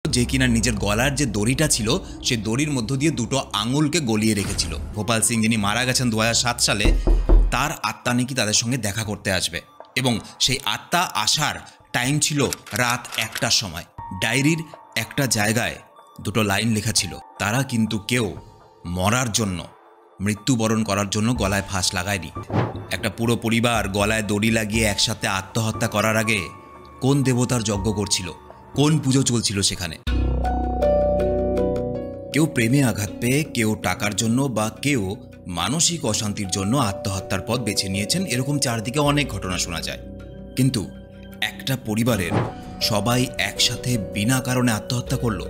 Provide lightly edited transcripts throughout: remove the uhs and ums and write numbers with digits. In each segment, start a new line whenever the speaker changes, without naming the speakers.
যে কিনা নিজের গলার যে দড়িটা ছিল সেই দড়ির মধ্য দিয়ে দুটো আঙুলকে গলিয়ে রেখেছিল। ভোপাল সিং যিনি মারা গেছেন 2007 সালে, তার আত্মা নাকি তাদের সঙ্গে দেখা করতে আসবে এবং সেই আত্মা আসার টাইম ছিল রাত 1টার সময়। ডায়েরির একটা জায়গায় দুটো লাইন লেখা ছিল, তারা কিন্তু কেউ মরার জন্য, মৃত্যুবরণ করার জন্য গলায় ফাঁস লাগায়নি। একটা পুরো পরিবার গলায় দড়ি লাগিয়ে একসাথে আত্মহত্যা করার আগে কোন দেবতার যজ্ঞ করছিল, কোন পুজো চলছিল সেখানে? কেউ প্রেমে আঘাত পেয়ে, কেউ টাকার জন্য বা কেউ মানসিক অশান্তির জন্য আত্মহত্যার পথ বেছে নিয়েছেন। এরকম চারদিকে অনেক ঘটনা শোনা যায়, কিন্তু একটা পরিবারের সবাই একসাথে বিনা কারণে আত্মহত্যা করলো।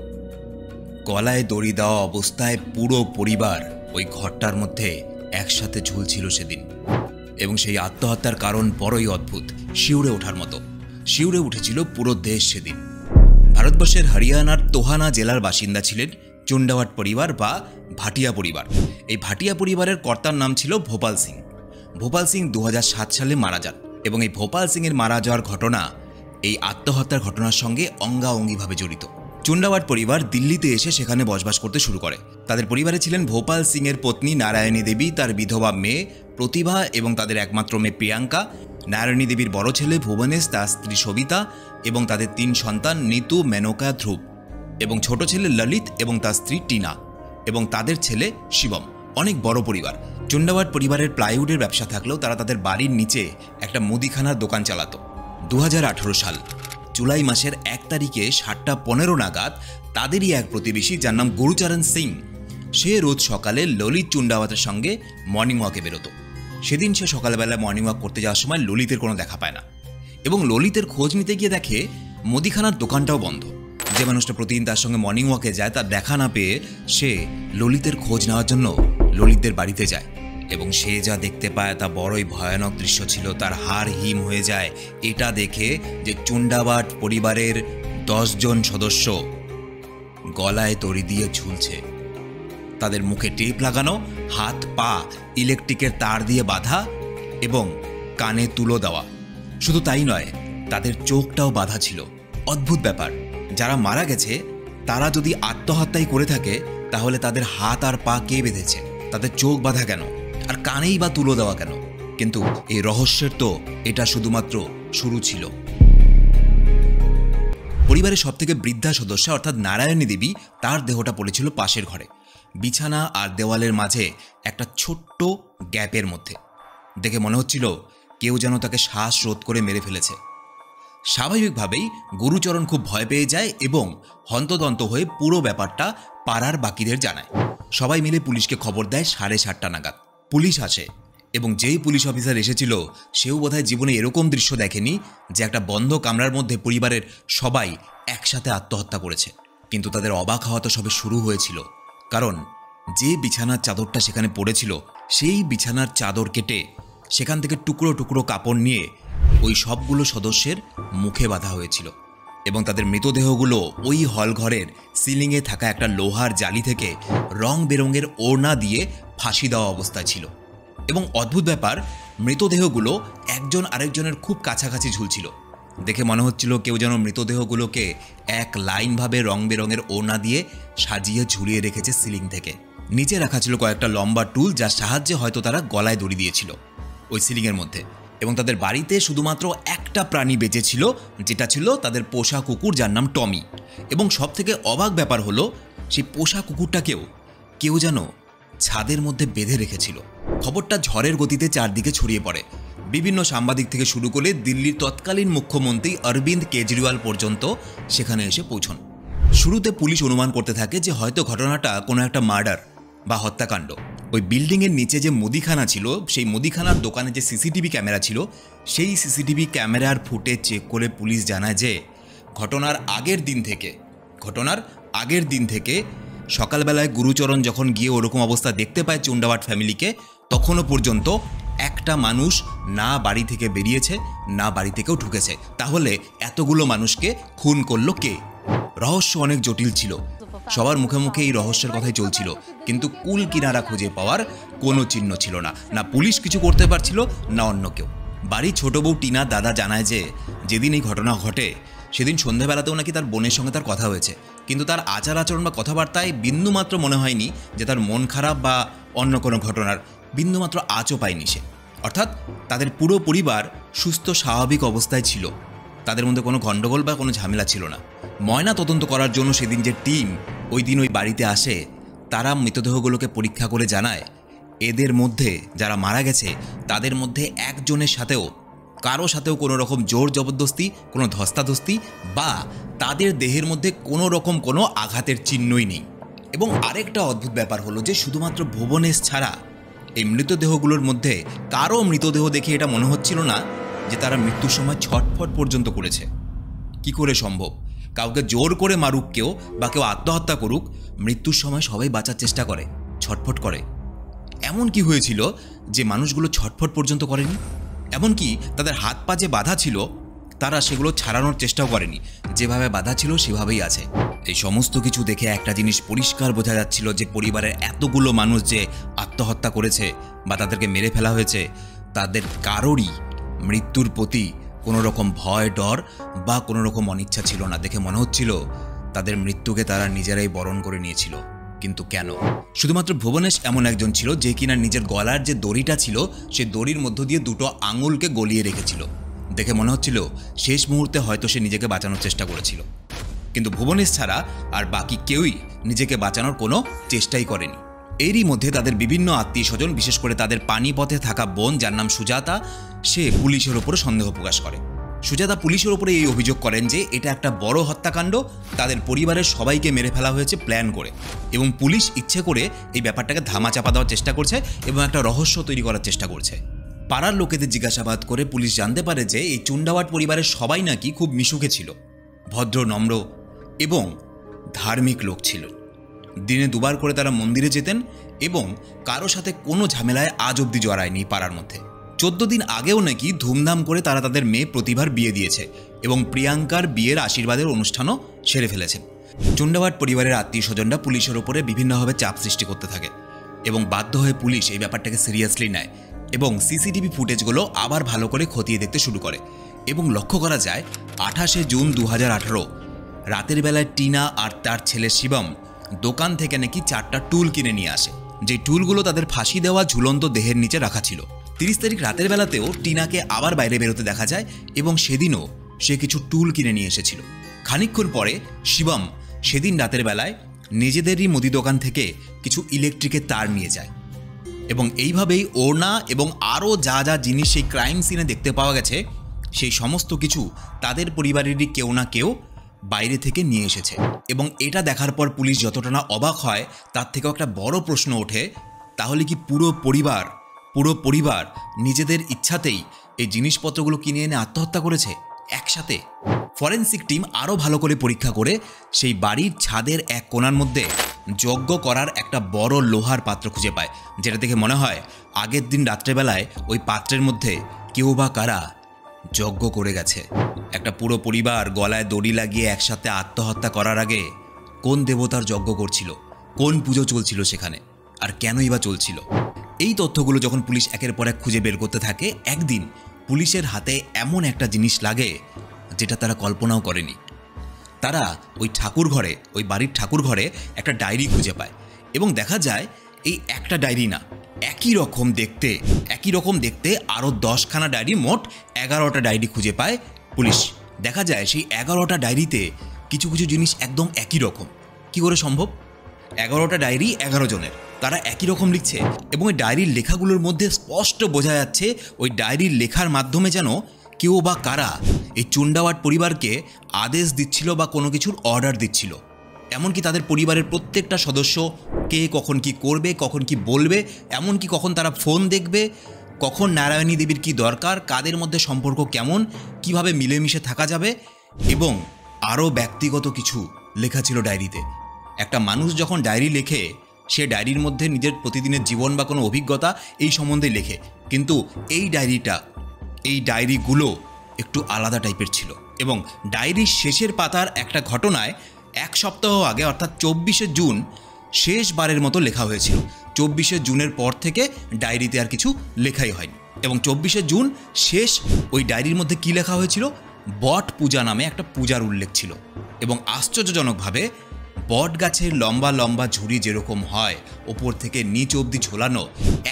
গলায় দড়ি দেওয়া অবস্থায় পুরো পরিবার ওই ঘরটার মধ্যে একসাথে ঝুলছিল সেদিন, এবং সেই আত্মহত্যার কারণ বড়ই অদ্ভুত, শিউরে ওঠার মতো। শিউরে উঠেছিল পুরো দেশ সেদিন। ভারতবর্ষের হরিয়ানার তোহানা জেলার বাসিন্দা ছিলেন চুন্ডাওয়াট পরিবার বা ভাটিয়া পরিবার। এই ভাটিয়া পরিবারের কর্তার নাম ছিল ভোপাল সিং। ভোপাল সিং 2007 সালে মারা যান, এবং এই ভোপাল সিংয়ের মারা যাওয়ার ঘটনা এই আত্মহত্যার ঘটনার সঙ্গে অঙ্গাঅঙ্গিভাবে জড়িত। চুন্ডাওয়াট পরিবার দিল্লিতে এসে সেখানে বসবাস করতে শুরু করে। তাদের পরিবারে ছিলেন ভোপাল সিংয়ের পত্নী নারায়ণী দেবী, তার বিধবা মেয়ে প্রতিভা এবং তাদের একমাত্র মেয়ে প্রিয়াঙ্কা। নারায়ণী দেবীর বড় ছেলে ভুবনেশ, তার স্ত্রী সবিতা এবং তাদের 3 সন্তান নিতু, মেনকা, ধ্রুব, এবং ছোট ছেলে ললিত এবং তার স্ত্রী টিনা এবং তাদের ছেলে শিবম। অনেক বড় পরিবার। চুন্ডাওয়াট পরিবারের প্লাইউডের ব্যবসা থাকলেও তারা তাদের বাড়ির নিচে একটা মুদিখানার দোকান চালাতো। 2018 সাল জুলাই মাসের 1 তারিখে 7:15 নাগাদ তাদেরই এক প্রতিবেশী, যার নাম গুরুচরণ সিং, সে রোজ সকালে ললিত চুন্ডাওয়াতের সঙ্গে মর্নিং ওয়াকে বেরোতো। সেদিন সে সকালবেলা মর্নিং ওয়াক করতে যাওয়ার সময় ললিতের কোনো দেখা পায় না, এবং ললিতের খোঁজ নিতে গিয়ে দেখে মুদিখানার দোকানটাও বন্ধ। যে মানুষটা প্রতিদিন তার সঙ্গে মর্নিং ওয়াকে যায়, তার দেখা না পেয়ে সে ললিতের খোঁজ নেওয়ার জন্য ললিতদের বাড়িতে যায়, এবং সে যা দেখতে পায় তা বড়ই ভয়ানক দৃশ্য ছিল। তার হাড় হিম হয়ে যায় এটা দেখে যে চুন্ডাওয়াট পরিবারের 10 জন সদস্য গলায় দড়ি দিয়ে ঝুলছে, তাদের মুখে টেপ লাগানো, হাত পা ইলেকট্রিকের তার দিয়ে বাঁধা এবং কানে তুলো দেওয়া। শুধু তাই নয়, তাদের চোখটাও বাঁধা ছিল। অদ্ভুত ব্যাপার, যারা মারা গেছে তারা যদি আত্মহত্যাই করে থাকে, তাহলে তাদের হাত আর পা কে বেঁধেছে? তাদের চোখ বাঁধা কেন? আর কানেই বা তুলো দেওয়া কেন? কিন্তু এই রহস্যের তো এটা শুধুমাত্র শুরু ছিল। পরিবারের সবথেকে বৃদ্ধা সদস্য অর্থাৎ নারায়ণী দেবী, তার দেহটা পড়েছিল পাশের ঘরে, বিছানা আর দেওয়ালের মাঝে একটা ছোট্ট গ্যাপের মধ্যে। দেখে মনে হচ্ছিল কেউ যেন তাকে শ্বাস রোধ করে মেরে ফেলেছে। স্বাভাবিকভাবেই গুরুচরণ খুব ভয় পেয়ে যায় এবং হন্তদন্ত হয়ে পুরো ব্যাপারটা পাড়ার বাকিদের জানায়। সবাই মিলে পুলিশকে খবর দেয় 7:30 নাগাদ। পুলিশ আসে, এবং যেই পুলিশ অফিসার এসেছিল সেও বোধহয় জীবনে এরকম দৃশ্য দেখেনি যে একটা বন্ধ কামরার মধ্যে পরিবারের সবাই একসাথে আত্মহত্যা করেছে। কিন্তু তাদের অবাক হওয়া তো সবে শুরু হয়েছিল, কারণ যে বিছানার চাদরটা সেখানে পড়েছিল সেই বিছানার চাদর কেটে সেখান থেকে টুকরো টুকরো কাপড় নিয়ে ওই সবগুলো সদস্যের মুখে বাঁধা হয়েছিল, এবং তাদের মৃতদেহগুলো ওই হল ঘরের সিলিংয়ে থাকা একটা লোহার জালি থেকে রং বেরঙের ওড়না দিয়ে ফাঁসি দেওয়া অবস্থায় ছিল। এবং অদ্ভুত ব্যাপার, মৃতদেহগুলো একজন আরেকজনের খুব কাছাকাছি ঝুলছিল। দেখে মনে হচ্ছিল কেউ যেন মৃতদেহগুলোকে এক লাইনভাবে রং বেরঙের ওড়না দিয়ে সাজিয়ে ঝুলিয়ে রেখেছে সিলিং থেকে। নিচে রাখা ছিল কয়েকটা লম্বা টুল, যার সাহায্যে হয়তো তারা গলায় দড়ি দিয়েছিল ওই সিলিংয়ের মধ্যে। এবং তাদের বাড়িতে শুধুমাত্র একটা প্রাণী বেঁচে ছিল, যেটা ছিল তাদের পোষা কুকুর, যার নাম টমি। এবং সব থেকে অবাক ব্যাপার হলো, সেই পোষা কুকুরটাকেও কেউ যেন ছাদের মধ্যে বেঁধে রেখেছিল। খবরটা ঝড়ের গতিতে চারদিকে ছড়িয়ে পড়ে। বিভিন্ন সাংবাদিক থেকে শুরু করে দিল্লির তৎকালীন মুখ্যমন্ত্রী অরবিন্দ কেজরিওয়াল পর্যন্ত সেখানে এসে পৌঁছন। শুরুতে পুলিশ অনুমান করতে থাকে যে হয়তো ঘটনাটা কোনো একটা মার্ডার বা হত্যাকাণ্ড। ওই বিল্ডিংয়ের নিচে যে মুদিখানা ছিল, সেই মুদিখানার দোকানে যে সিসিটিভি ক্যামেরা ছিল, সেই সিসিটিভি ক্যামেরার ফুটেজ চেক করে পুলিশ জানায় যে ঘটনার আগের দিন থেকে সকালবেলায় গুরুচরণ যখন গিয়ে ওরকম অবস্থা দেখতে পায় চুন্ডাওয়াট ফ্যামিলিকে, তখনও পর্যন্ত একটা মানুষ না বাড়ি থেকে বেরিয়েছে, না বাড়ি থেকেও ঢুকেছে। তাহলে এতগুলো মানুষকে খুন করলো কে? রহস্য অনেক জটিল ছিল। সবার মুখে মুখে এই রহস্যের কথাই চলছিল, কিন্তু কুল কিনারা খুঁজে পাওয়ার কোনো চিহ্ন ছিল না। না পুলিশ কিছু করতে পারছিল, না অন্য কেউ। বাড়ির ছোট বউ টিনা দাদা জানায় যে যেদিন এই ঘটনা ঘটে সেদিন সন্ধ্যাবেলাতেও নাকি তার বোনের সঙ্গে তার কথা হয়েছে, কিন্তু তার আচার আচরণ বা কথাবার্তায় বিন্দুমাত্র মনে হয়নি যে তার মন খারাপ বা অন্য কোনো ঘটনার বিন্দুমাত্র আঁচও পায়নি সে। অর্থাৎ তাদের পুরো পরিবার সুস্থ স্বাভাবিক অবস্থায় ছিল, তাদের মধ্যে কোনো গণ্ডগোল বা কোনো ঝামেলা ছিল না। ময়না তদন্ত করার জন্য সেদিন যে টিম ওই দিন ওই বাড়িতে আসে, তারা মৃতদেহগুলোকে পরীক্ষা করে জানায় এদের মধ্যে যারা মারা গেছে তাদের মধ্যে একজনের সাথেও কারো সাথেও কোনো রকম জোর জবরদস্তি, কোনো ধস্তাধস্তি বা তাদের দেহের মধ্যে কোনো রকম কোনো আঘাতের চিহ্নই নেই। এবং আরেকটা অদ্ভুত ব্যাপার হলো যে শুধুমাত্র ভুবনেশ ছাড়া এই মৃতদেহগুলোর মধ্যে কারো মৃতদেহ দেখে এটা মনে হচ্ছিল না যে তারা মৃত্যুর সময় ছটফট পর্যন্ত করেছে। কি করে সম্ভব? কাউকে জোর করে মারুক কেউ বা কেউ আত্মহত্যা করুক, মৃত্যুর সময় সবাই বাঁচার চেষ্টা করে, ছটফট করে। এমন কি হয়েছিল যে মানুষগুলো ছটফট পর্যন্ত করেনি? এমনকি তাদের হাত পা যে বাঁধা ছিল তারা সেগুলো ছাড়ানোর চেষ্টাও করেনি, যেভাবে বাঁধা ছিল সেভাবেই আছে। এই সমস্ত কিছু দেখে একটা জিনিস পরিষ্কার বোঝা যাচ্ছিল যে পরিবারের এতগুলো মানুষ যে আত্মহত্যা করেছে বা তাদেরকে মেরে ফেলা হয়েছে, তাদের কারোরই মৃত্যুর প্রতি কোনো রকম ভয়, ডর বা কোনো রকম অনিচ্ছা ছিল না। দেখে মনে হচ্ছিল তাদের মৃত্যুকে তারা নিজেরাই বরণ করে নিয়েছিল। কিন্তু কেন? শুধুমাত্র ভুবনেশ এমন একজন ছিল যে কিনা নিজের গলার যে দড়িটা ছিল সে দড়ির মধ্য দিয়ে দুটো আঙুলকে গলিয়ে রেখেছিল। দেখে মনে হচ্ছিল শেষ মুহূর্তে হয়তো সে নিজেকে বাঁচানোর চেষ্টা করেছিল, কিন্তু ভুবনেশ ছাড়া আর বাকি কেউই নিজেকে বাঁচানোর কোনো চেষ্টাই করেনি। এরই মধ্যে তাদের বিভিন্ন আত্মীয় স্বজন, বিশেষ করে তাদের পানিপথে থাকা বোন যার নাম সুজাতা, সে পুলিশের ওপর সন্দেহ প্রকাশ করে। সুজাতা পুলিশের ওপরে এই অভিযোগ করেন যে এটা একটা বড় হত্যাকাণ্ড, তাদের পরিবারের সবাইকে মেরে ফেলা হয়েছে প্ল্যান করে, এবং পুলিশ ইচ্ছে করে এই ব্যাপারটাকে ধামাচাপা দেওয়ার চেষ্টা করছে এবং একটা রহস্য তৈরি করার চেষ্টা করছে। পাড়ার লোকেদের জিজ্ঞাসাবাদ করে পুলিশ জানতে পারে যে এই চুন্ডাওয়াট পরিবারের সবাই নাকি খুব মিশুকে ছিল, ভদ্র, নম্র এবং ধার্মিক লোক ছিল। দিনে দুবার করে তারা মন্দিরে যেতেন এবং কারো সাথে কোনো ঝামেলায় আজ অবধি জড়ায়নি পাড়ার মধ্যে। 14 দিন আগেও নাকি ধুমধাম করে তারা তাদের মেয়ে প্রতিভার বিয়ে দিয়েছে এবং প্রিয়াঙ্কার বিয়ের আশীর্বাদের অনুষ্ঠানও সেরে ফেলেছেন। চুন্ডাওয়াট পরিবারের আত্মীয় স্বজনরা পুলিশের ওপরে বিভিন্নভাবে চাপ সৃষ্টি করতে থাকে এবং বাধ্য হয়ে পুলিশ এই ব্যাপারটাকে সিরিয়াসলি নেয় এবং সিসিটিভি ফুটেজগুলো আবার ভালো করে খতিয়ে দেখতে শুরু করে। এবং লক্ষ্য করা যায় 28শে জুন 2018 রাতের বেলায় টিনা আর তার ছেলে শিবম দোকান থেকে নাকি 4টা টুল কিনে নিয়ে আসে, যে টুলগুলো তাদের ফাঁসি দেওয়া ঝুলন্ত দেহের নিচে রাখা ছিল। 30 তারিখ রাতের বেলাতেও টিনাকে আবার বাইরে বেরোতে দেখা যায় এবং সেদিনও সে কিছু টুল কিনে নিয়ে এসেছিল। খানিকক্ষণ পরে শিবম সেদিন রাতের বেলায় নিজেদেরই মুদি দোকান থেকে কিছু ইলেকট্রিকের তার নিয়ে যায় এবং এইভাবেই ওড়না এবং আরও যা যা জিনিস সেই ক্রাইম সিনে দেখতে পাওয়া গেছে সেই সমস্ত কিছু তাদের পরিবারেরই কেউ না কেউ বাইরে থেকে নিয়ে এসেছে। এবং এটা দেখার পর পুলিশ যতটা না অবাক হয় তার থেকেও একটা বড় প্রশ্ন ওঠে, তাহলে কি পুরো পরিবার নিজেদের ইচ্ছাতেই এই জিনিসপত্রগুলো কিনে এনে আত্মহত্যা করেছে একসাথে? ফরেনসিক টিম আরও ভালো করে পরীক্ষা করে সেই বাড়ির ছাদের এক কোণার মধ্যে যজ্ঞ করার একটা বড় লোহার পাত্র খুঁজে পায়, যেটা দেখে মনে হয় আগের দিন রাত্রেবেলায় ওই পাত্রের মধ্যে কেউ বা কারা যজ্ঞ করে গেছে। একটা পুরো পরিবার গলায় দড়ি লাগিয়ে একসাথে আত্মহত্যা করার আগে কোন দেবতার যজ্ঞ করছিল, কোন পুজো চলছিল সেখানে, আর কেনই বা চলছিল? এই তথ্যগুলো যখন পুলিশ একের পর এক খুঁজে বের করতে থাকে, একদিন পুলিশের হাতে এমন একটা জিনিস লাগে যেটা তারা কল্পনাও করেনি। তারা ওই বাড়ির ঠাকুর ঘরে একটা ডায়েরি খুঁজে পায় এবং দেখা যায় এই একটা ডায়েরি না, একই রকম দেখতে আরও 10খানা ডায়েরি, মোট 11টা ডায়েরি খুঁজে পায় পুলিশ। দেখা যায় সেই 11টা ডায়েরিতে কিছু কিছু জিনিস একদম একই রকম। কী করে সম্ভব? 11টা ডায়েরি 11 জনের, তারা একই রকম লিখছে এবং ওই ডায়েরির লেখাগুলোর মধ্যে স্পষ্ট বোঝা যাচ্ছে ওই ডায়েরির লেখার মাধ্যমে যেন কেউ বা কারা এই চুন্ডাওয়াট পরিবারকে আদেশ দিচ্ছিল বা কোনো কিছুর অর্ডার দিচ্ছিল। এমনকি তাদের পরিবারের প্রত্যেকটা সদস্য কে কখন কি করবে, কখন কি বলবে, এমনকি কখন তারা ফোন দেখবে, কখন নারায়ণী দেবীর কি দরকার, কাদের মধ্যে সম্পর্ক কেমন, কিভাবে মিলেমিশে থাকা যাবে, এবং আরও ব্যক্তিগত কিছু লেখা ছিল ডায়েরিতে। একটা মানুষ যখন ডায়েরি লেখে সে ডায়েরির মধ্যে নিজের প্রতিদিনের জীবন বা কোনো অভিজ্ঞতা এই সম্বন্ধে লেখে, কিন্তু এই ডায়েরিগুলো একটু আলাদা টাইপের ছিল। এবং ডায়েরির শেষের পাতার একটা ঘটনায় 1 সপ্তাহ আগে অর্থাৎ 24শে জুন শেষবারের মতো লেখা হয়েছিল। 24শে জুনের পর থেকে ডায়েরিতে আর কিছু লেখাই হয়নি এবং 24শে জুন শেষ ওই ডায়েরির মধ্যে কি লেখা হয়েছিল বট পূজা নামে একটা পূজার উল্লেখ ছিল এবং আশ্চর্যজনকভাবে বট গাছের লম্বা লম্বা ঝুড়ি যেরকম হয় ওপর থেকে নিচ অবধি ঝোলানো,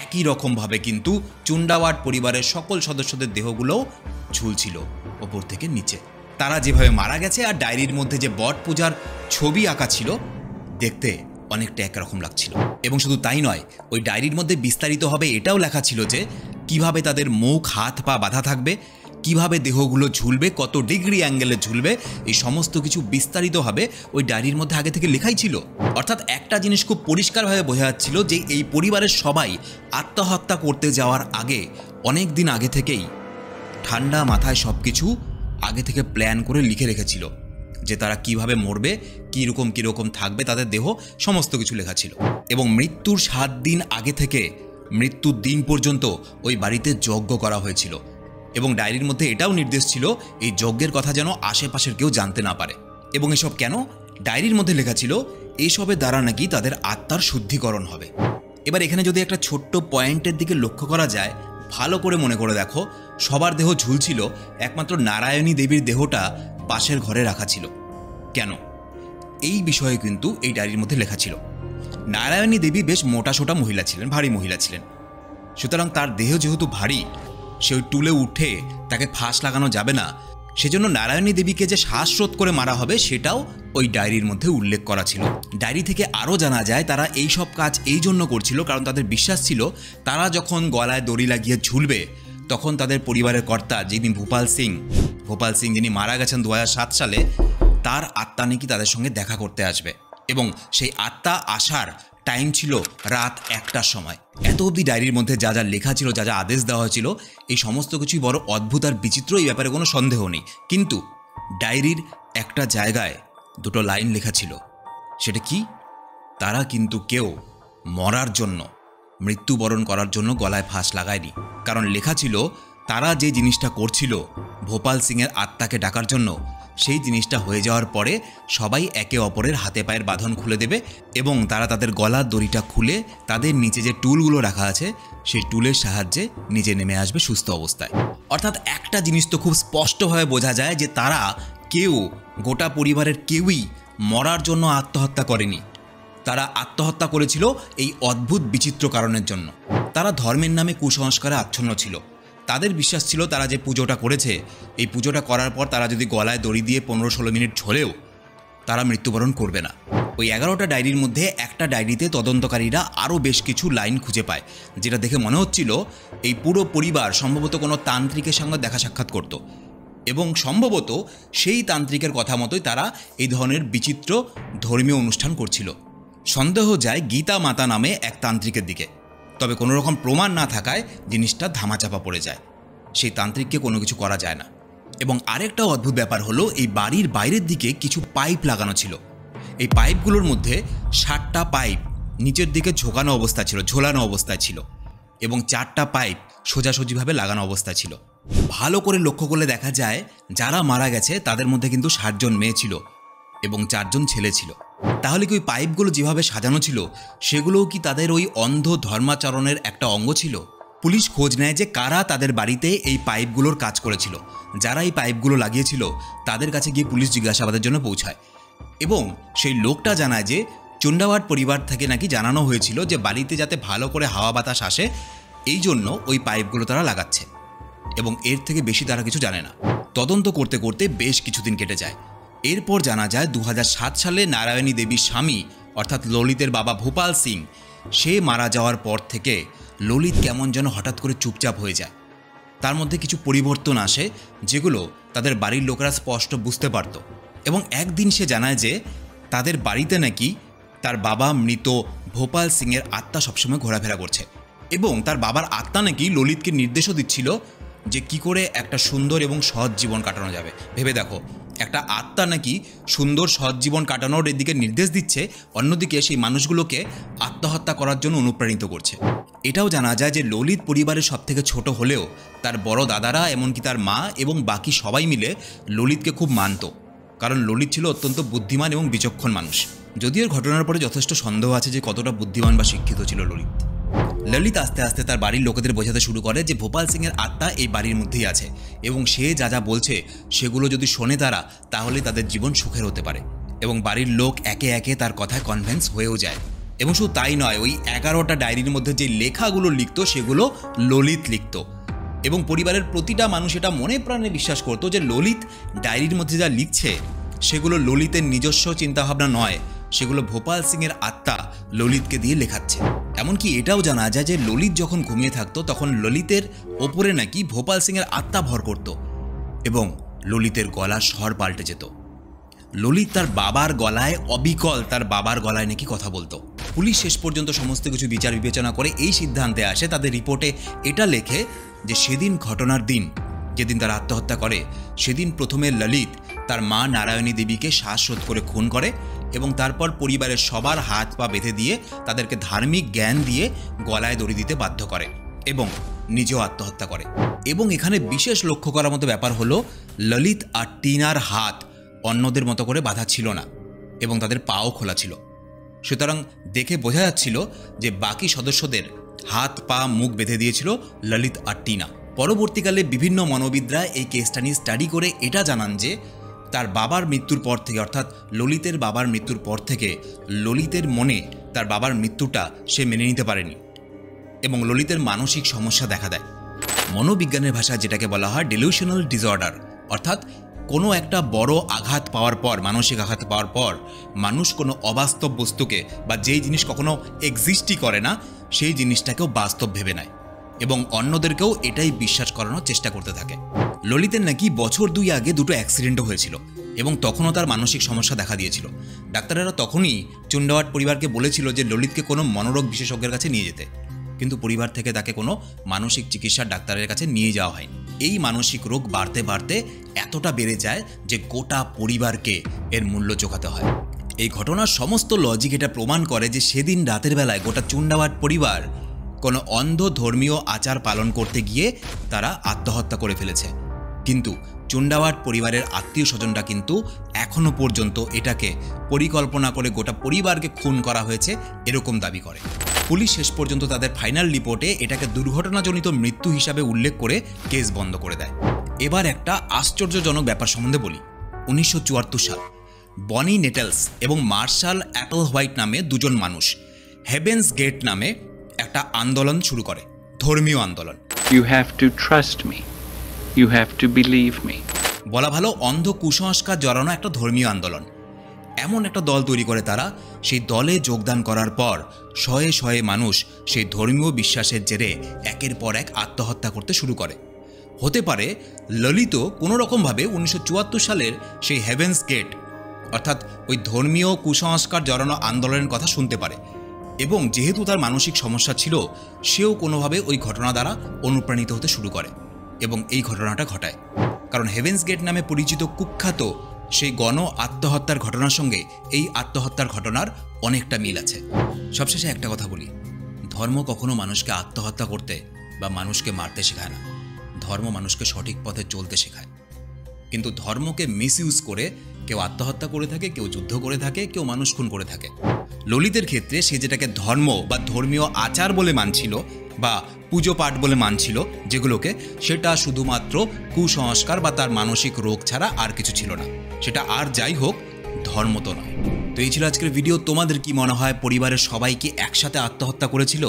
একই রকমভাবে কিন্তু চুন্ডাওয়াট পরিবারের সকল সদস্যদের দেহগুলোও ঝুলছিল ওপর থেকে নিচে। তারা যেভাবে মারা গেছে আর ডায়েরির মধ্যে যে বট পূজার ছবি আঁকা ছিল, দেখতে অনেকটা একরকম লাগছিল। এবং শুধু তাই নয়, ওই ডায়েরির মধ্যে বিস্তারিতভাবে এটাও লেখা ছিল যে কিভাবে তাদের মুখ হাত পা বাঁধা থাকবে, কিভাবে দেহগুলো ঝুলবে, কত ডিগ্রি অ্যাঙ্গেলে ঝুলবে, এই সমস্ত কিছু বিস্তারিতভাবে ওই ডায়েরির মধ্যে আগে থেকে লেখাই ছিল। অর্থাৎ একটা জিনিস খুব পরিষ্কারভাবে বোঝা যাচ্ছিল যে এই পরিবারের সবাই আত্মহত্যা করতে যাওয়ার আগে অনেক দিন আগে থেকেই ঠান্ডা মাথায় সব কিছু আগে থেকে প্ল্যান করে লিখে রেখেছিল যে তারা কিভাবে মরবে, কীরকম থাকবে তাদের দেহ, সমস্ত কিছু লেখা ছিল। এবং মৃত্যুর 7 দিন আগে থেকে মৃত্যুর দিন পর্যন্ত ওই বাড়িতে যজ্ঞ করা হয়েছিল এবং ডায়েরির মধ্যে এটাও নির্দেশ ছিল এই যজ্ঞের কথা যেন আশেপাশের কেউ জানতে না পারে। এবং এসব কেন? ডায়েরির মধ্যে লেখা ছিল এইসবের দ্বারা নাকি তাদের আত্মার শুদ্ধিকরণ হবে। এবার এখানে যদি একটা ছোট্ট পয়েন্টের দিকে লক্ষ্য করা যায়, ভালো করে মনে করে দেখো, সবার দেহ ঝুলছিল, একমাত্র নারায়ণী দেবীর দেহটা পাশের ঘরে রাখা ছিল। কেন? এই বিষয়ে কিন্তু এই ডায়েরির মধ্যে লেখা ছিল। নারায়ণী দেবী বেশ মোটাসোটা মহিলা ছিলেন, ভারী মহিলা ছিলেন, সুতরাং তার দেহ যেহেতু ভারী, সে ওই টুলে উঠে তাকে ফাঁস লাগানো যাবে না, সেজন্য নারায়ণী দেবীকে যে শ্বাসরোধ করে মারা হবে সেটাও ওই ডায়েরির মধ্যে উল্লেখ করা ছিল। ডায়েরি থেকে আরও জানা যায় তারা এই সব কাজ এই জন্য করছিল কারণ তাদের বিশ্বাস ছিল তারা যখন গলায় দড়ি লাগিয়ে ঝুলবে তখন তাদের পরিবারের কর্তা, যিনি ভোপাল সিং যিনি মারা গেছেন 2007 সালে, তার আত্মা নাকি তাদের সঙ্গে দেখা করতে আসবে এবং সেই আত্মা আসার টাইম ছিল রাত 1টার সময়। এত অবধি ডায়েরির মধ্যে যা যা লেখা ছিল, যা যা আদেশ দেওয়া হয়েছিল, এই সমস্ত কিছুই বড় অদ্ভুত আর বিচিত্র, এই ব্যাপারে কোনো সন্দেহ নেই। কিন্তু ডায়েরির একটা জায়গায় দুটো লাইন লেখা ছিল। সেটা কি? তারা কিন্তু কেউ মরার জন্য, মৃত্যুবরণ করার জন্য গলায় ফাঁস লাগায়নি। কারণ লেখা ছিল তারা যে জিনিসটা করছিল ভোপাল সিংয়ের আত্মাকে ডাকার জন্য, সেই জিনিসটা হয়ে যাওয়ার পরে সবাই একে অপরের হাতে পায়ের বাঁধন খুলে দেবে এবং তারা তাদের গলার দড়িটা খুলে তাদের নিচে যে টুলগুলো রাখা আছে সেই টুলের সাহায্যে নিচে নেমে আসবে সুস্থ অবস্থায়। অর্থাৎ একটা জিনিস তো খুব স্পষ্টভাবে বোঝা যায় যে তারা কেউ, গোটা পরিবারের কেউই মরার জন্য আত্মহত্যা করেনি। তারা আত্মহত্যা করেছিল এই অদ্ভুত বিচিত্র কারণের জন্য। তারা ধর্মের নামে কুসংস্কারে আচ্ছন্ন ছিল। তাদের বিশ্বাস ছিল তারা যে পুজোটা করেছে, এই পুজোটা করার পর তারা যদি গলায় দড়ি দিয়ে 15-16 মিনিট ঝোলেও তারা মৃত্যুবরণ করবে না। ওই 11টা ডায়েরির মধ্যে একটা ডায়েরিতে তদন্তকারীরা আরও বেশ কিছু লাইন খুঁজে পায়, যেটা দেখে মনে হচ্ছিল এই পুরো পরিবার সম্ভবত কোনো তান্ত্রিকের সঙ্গে দেখা সাক্ষাৎ করত এবং সম্ভবত সেই তান্ত্রিকের কথা মতোই তারা এই ধরনের বিচিত্র ধর্মীয় অনুষ্ঠান করছিল। সন্দেহ যায় গীতা মাতা নামে এক তান্ত্রিকের দিকে, তবে কোনো রকম প্রমাণ না থাকায় জিনিসটা ধামাচাপা পড়ে যায়। সেই তান্ত্রিককে কোনো কিছু করা যায় না। এবং আরেকটা অদ্ভুত ব্যাপার হলো, এই বাড়ির বাইরের দিকে কিছু পাইপ লাগানো ছিল। এই পাইপগুলোর মধ্যে 7টা পাইপ নিচের দিকে ঝোলানো অবস্থায় ছিল এবং 4টা পাইপ সোজাসুজিভাবে লাগানো অবস্থায় ছিল। ভালো করে লক্ষ্য করলে দেখা যায় যারা মারা গেছে তাদের মধ্যে কিন্তু 7 জন মেয়ে ছিল এবং 4 জন ছেলে ছিল। তাহলে কি ওই পাইপগুলো যেভাবে সাজানো ছিল সেগুলোও কি তাদের ওই অন্ধ ধর্মাচরণের একটা অঙ্গ ছিল? পুলিশ খোঁজ নেয় যে কারা তাদের বাড়িতে এই পাইপগুলোর কাজ করেছিল। যারা এই পাইপগুলো লাগিয়েছিল তাদের কাছে গিয়ে পুলিশ জিজ্ঞাসাবাদের জন্য পৌঁছায় এবং সেই লোকটা জানায় যে চুন্ডাওয়াট পরিবার থেকে নাকি জানানো হয়েছিল যে বাড়িতে যাতে ভালো করে হাওয়া বাতাস আসে এই জন্য ওই পাইপগুলো তারা লাগাচ্ছে এবং এর থেকে বেশি তারা কিছু জানে না। তদন্ত করতে করতে বেশ কিছুদিন কেটে যায়। এরপর জানা যায় 2007 সালে নারায়ণী দেবীর স্বামী অর্থাৎ ললিতের বাবা ভোপাল সিং, সে মারা যাওয়ার পর থেকে ললিত কেমন যেন হঠাৎ করে চুপচাপ হয়ে যায়। তার মধ্যে কিছু পরিবর্তন আসে যেগুলো তাদের বাড়ির লোকেরা স্পষ্ট বুঝতে পারত এবং একদিন সে জানায় যে তাদের বাড়িতে নাকি তার বাবা মৃত ভোপাল সিংয়ের আত্মা সবসময় ঘোরাফেরা করছে এবং তার বাবার আত্মা নাকি ললিতকে নির্দেশও দিচ্ছিল যে কি করে একটা সুন্দর এবং সহজ জীবন কাটানো যাবে। ভেবে দেখো, একটা আত্মা নাকি সুন্দর সহজ জীবন কাটানোর এদিকে নির্দেশ দিচ্ছে, অন্যদিকে সেই মানুষগুলোকে আত্মহত্যা করার জন্য অনুপ্রাণিত করছে। এটাও জানা যায় যে ললিত পরিবারের সবথেকে ছোট হলেও তার বড় দাদারা এমনকি তার মা এবং বাকি সবাই মিলে ললিতকে খুব মানত, কারণ ললিত ছিল অত্যন্ত বুদ্ধিমান এবং বিচক্ষণ মানুষ। যদিও এর ঘটনার পরে যথেষ্ট সন্দেহ আছে যে কতটা বুদ্ধিমান বা শিক্ষিত ছিল ললিত। ললিত আস্তে আস্তে তার বাড়ির লোকেদের বোঝাতে শুরু করে যে ভোপাল সিংয়ের আত্মা এই বাড়ির মধ্যেই আছে এবং সে যা যা বলছে সেগুলো যদি শোনে তারা, তাহলে তাদের জীবন সুখের হতে পারে। এবং বাড়ির লোক একে একে তার কথায় কনভিন্স হয়েও যায়। এবং শুধু তাই নয়, ওই 11টা ডায়েরির মধ্যে যে লেখাগুলো লিখত সেগুলো ললিত লিখত। এবং পরিবারের প্রতিটা মানুষ এটা মনে প্রাণে বিশ্বাস করতো যে ললিত ডায়েরির মধ্যে যা লিখছে সেগুলো ললিতের নিজস্ব চিন্তাভাবনা নয়, সেগুলো ভোপাল সিংয়ের আত্মা ললিতকে দিয়ে লেখাচ্ছে। এমনকি এটাও জানা যায় যে ললিত যখন ঘুমিয়ে থাকতো তখন ললিতের ওপরে নাকি ভোপাল সিংয়ের আত্মা ভর করত এবং ললিতের গলার স্বর পাল্টে যেত। ললিত তার বাবার গলায় অবিকল তার বাবার গলায় নাকি কথা বলতো। পুলিশ শেষ পর্যন্ত সমস্ত কিছু বিচার বিবেচনা করে এই সিদ্ধান্তে আসে, তাদের রিপোর্টে এটা লেখে যে সেদিন ঘটনার দিন, যেদিন তারা আত্মহত্যা করে, সেদিন প্রথমে ললিত তার মা নারায়ণী দেবীকে শ্বাসরোধ করে খুন করে এবং তারপর পরিবারের সবার হাত পা বেঁধে দিয়ে তাদেরকে ধার্মিক জ্ঞান দিয়ে গলায় দড়ি দিতে বাধ্য করে এবং নিজেও আত্মহত্যা করে। এবং এখানে বিশেষ লক্ষ্য করার মতো ব্যাপার হলো ললিত আর টিনার হাত অন্যদের মতো করে বাঁধা ছিল না এবং তাদের পাও খোলা ছিল। সুতরাং দেখে বোঝা যাচ্ছিল যে বাকি সদস্যদের হাত পা মুখ বেঁধে দিয়েছিল ললিত আর টিনা। পরবর্তীকালে বিভিন্ন মনোবিদরা এই কেসটা নিয়ে স্টাডি করে এটা জানান যে তার বাবার মৃত্যুর পর থেকে, অর্থাৎ ললিতের বাবার মৃত্যুর পর থেকে ললিতের মনে তার বাবার মৃত্যুটা সে মেনে নিতে পারেনি এবং ললিতের মানসিক সমস্যা দেখা দেয়। মনোবিজ্ঞানের ভাষায় যেটাকে বলা হয় ডিলিউশনাল ডিসঅর্ডার, অর্থাৎ কোনো একটা বড় আঘাত পাওয়ার পর, মানসিক আঘাত পাওয়ার পর মানুষ কোনো অবাস্তব বস্তুকে বা যেই জিনিস কখনো এক্সিস্টই করে না সেই জিনিসটাকেও বাস্তব ভেবে নেয় এবং অন্যদেরকেও এটাই বিশ্বাস করানোর চেষ্টা করতে থাকে। ললিতের নাকি বছর 2 আগে 2টো অ্যাক্সিডেন্টও হয়েছিল এবং তখনও তার মানসিক সমস্যা দেখা দিয়েছিল। ডাক্তারেরা তখনই চুন্ডাওয়াট পরিবারকে বলেছিল যে ললিতকে কোনো মনোরোগ বিশেষজ্ঞের কাছে নিয়ে যেতে, কিন্তু পরিবার থেকে তাকে কোনো মানসিক চিকিৎসার ডাক্তারের কাছে নিয়ে যাওয়া হয়নি। এই মানসিক রোগ বাড়তে বাড়তে এতটা বেড়ে যায় যে গোটা পরিবারকে এর মূল্য চোকাতে হয়। এই ঘটনার সমস্ত লজিক এটা প্রমাণ করে যে সেদিন রাতের বেলায় গোটা চুন্ডাওয়াট পরিবার কোনো অন্ধ ধর্মীয় আচার পালন করতে গিয়ে তারা আত্মহত্যা করে ফেলেছে। কিন্তু চুন্ডাওয়াট পরিবারের আত্মীয় স্বজনরা কিন্তু এখনও পর্যন্ত এটাকে পরিকল্পনা করে গোটা পরিবারকে খুন করা হয়েছে এরকম দাবি করে। পুলিশ শেষ পর্যন্ত তাদের ফাইনাল রিপোর্টে এটাকে দুর্ঘটনাজনিত মৃত্যু হিসাবে উল্লেখ করে কেস বন্ধ করে দেয়। এবার একটা আশ্চর্যজনক ব্যাপার সম্বন্ধে বলি। 1974 সাল বনি নেটেলস এবং মার্শাল অ্যাপল হোয়াইট নামে দুজন মানুষ হেভেন্স গেট নামে একটা আন্দোলন শুরু করে, ধর্মীয় আন্দোলন।
You have to trust me. You have to believe me.
বলা ভালো অন্ধ কুসংস্কার জড়ানো একটা ধর্মীয় আন্দোলন। এমন একটা দল তৈরি করে তারা, সেই দলে যোগদান করার পর শয়ে শয়ে মানুষ সেই ধর্মীয় বিশ্বাসের জেরে একের পর এক আত্মহত্যা করতে শুরু করে। হতে পারে ললিত কোনো রকমভাবে 1974 সালের সেই হেভেন্স গেট অর্থাৎ ওই ধর্মীয় কুসংস্কার জড়ানো আন্দোলনের কথা শুনতে পারে এবং যেহেতু তার মানসিক সমস্যা ছিল সেও কোনোভাবে ওই ঘটনা দ্বারা অনুপ্রাণিত হতে শুরু করে এবং এই ঘটনাটা ঘটায়। কারণ হেভেন্স গেট নামে পরিচিত কুখ্যাত সেই গণ আত্মহত্যার ঘটনার সঙ্গে এই আত্মহত্যার ঘটনার অনেকটা মিল আছে। সবশেষে একটা কথা বলি, ধর্ম কখনো মানুষকে আত্মহত্যা করতে বা মানুষকে মারতে শেখায় না, ধর্ম মানুষকে সঠিক পথে চলতে শেখায়। কিন্তু ধর্মকে মিসইউজ করে কেউ আত্মহত্যা করে থাকে, কেউ যুদ্ধ করে থাকে, কেউ মানুষ খুন করে থাকে। ললিতের ক্ষেত্রে সে যেটাকে ধর্ম বা ধর্মীয় আচার বলে মানছিল বা পুজো পাঠ বলে মানছিল যেগুলোকে, সেটা শুধুমাত্র কুসংস্কার বা তার মানসিক রোগ ছাড়া আর কিছু ছিল না। সেটা আর যাই হোক, ধর্ম তো নয়। তো এই ছিল আজকের ভিডিও। তোমাদের কি মনে হয় পরিবারের সবাই কি একসাথে আত্মহত্যা করেছিল,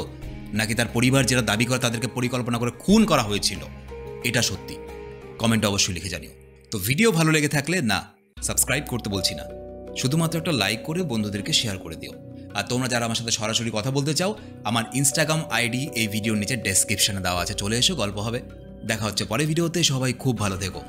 নাকি তার পরিবার যেটা দাবি করে তাদেরকে পরিকল্পনা করে খুন করা হয়েছিল? এটা সত্যি কমেন্টে অবশ্যই লিখে জানিও। তো ভিডিও ভালো লেগে থাকলে না সাবস্ক্রাইব করতে বলছি না, শুধুমাত্র একটা লাইক করে বন্ধুদেরকে শেয়ার করে দিও। আর তোমরা যারা আমার সাথে সরাসরি কথা বলতে চাও, আমার ইনস্টাগ্রাম আইডি এই ভিডিওর নিচে ডেসক্রিপশনে দেওয়া আছে, চলে এসো, গল্প হবে। দেখা হচ্ছে পরের ভিডিওতে। সবাই খুব ভালো থেকো।